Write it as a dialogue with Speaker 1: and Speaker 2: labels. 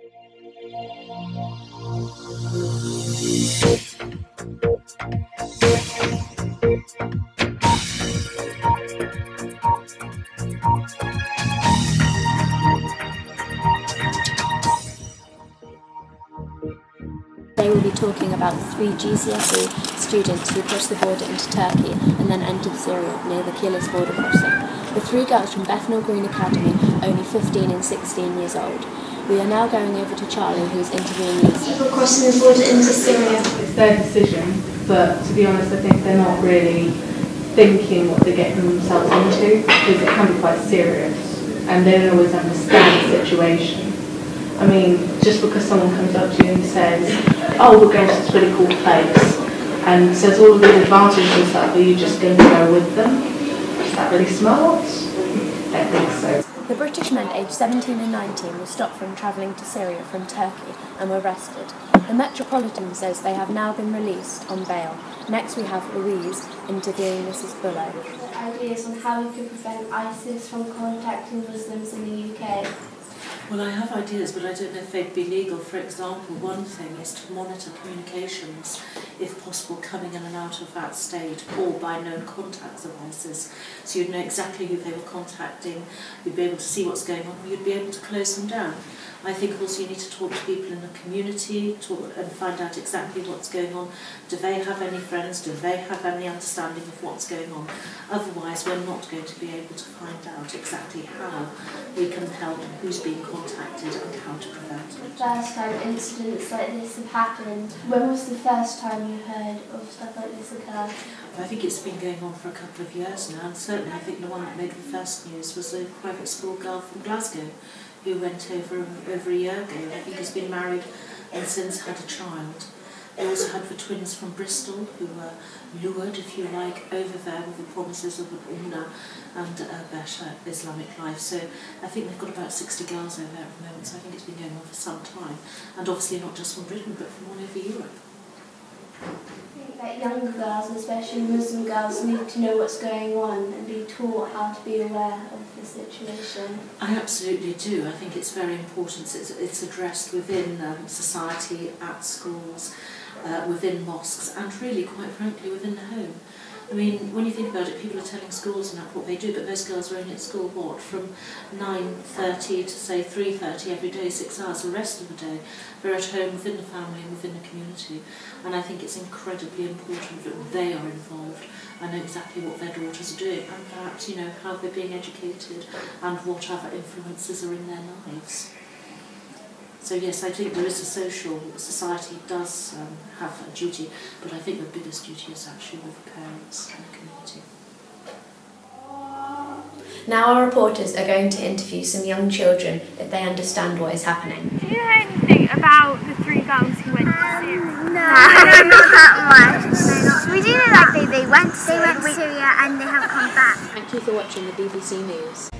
Speaker 1: They will be talking about the 3 GCSE students who crossed the border into Turkey and then entered Syria near the Kilis border crossing. The 3 girls from Bethnal Green Academy, only 15 and 16 years old. We are now going over to Charlie, who is interviewing Lisa.
Speaker 2: For crossing the border into Syria.
Speaker 3: It's their decision, but to be honest, I think they're not really thinking what they're getting themselves into, because it can be quite serious, and they don't always understand the situation. I mean, just because someone comes up to you and says, oh, we're going to this really cool place, and says all of the advantages and stuff, are you just going to go with them? Is that really smart? I don't think so.
Speaker 1: The British men aged 17 and 19 were stopped from travelling to Syria from Turkey and were arrested. The Metropolitan says they have now been released on bail. Next we have Louise interviewing Mrs. Bullough.
Speaker 2: Ideas on how we could prevent ISIS from contacting Muslims in the UK.
Speaker 4: Well, I have ideas, but I don't know if they'd be legal. For example, one thing is to monitor communications, if possible, coming in and out of that state, or by known contacts of ISIS. So you'd know exactly who they were contacting, you'd be able to see what's going on, you'd be able to close them down. I think also you need to talk to people in the community and find out exactly what's going on. Do they have any friends? Do they have any understanding of what's going on? Otherwise, we're not going to be able to find out exactly how we can help, who's being contacted and how to prevent it.
Speaker 2: The first time incidents like this have happened, when was the first time you heard of stuff like this occur?
Speaker 4: I think it's been going on for a couple of years now, and certainly I think the one that made the first news was a private school girl from Glasgow who went over a year ago. I think has been married and since had a child. They also had the twins from Bristol who were lured, if you like, over there with the promises of an Umrah and a better Islamic life. So I think they've got about 60 girls over there at the moment, so I think it's been going on for some time. And obviously not just from Britain, but from all over Europe.
Speaker 2: I think that younger girls, especially Muslim girls, need to know what's going on and be taught how to be aware of the situation.
Speaker 4: I absolutely do. I think it's very important. It's addressed within society, at schools, within mosques, and really, quite frankly, within the home. I mean, when you think about it, people are telling schools and what they do, but those girls are only at school, what, from 9:30 to, say, 3:30 every day, 6 hours. The rest of the day, they're at home, within the family and within the community. And I think it's incredibly important that they are involved and know exactly what their daughters are doing, and perhaps, you know, how they're being educated and what other influences are in their lives. So yes, I think there is society does have a duty, but I think the biggest duty is actually with the parents and the community.
Speaker 1: Now our reporters are going to interview some young children if they understand what is happening.
Speaker 5: Do you know anything about the 3 girls who went to Syria?
Speaker 6: No, not that much. We do know like they went to Syria and they haven't come back.
Speaker 1: Thank you for watching the BBC News.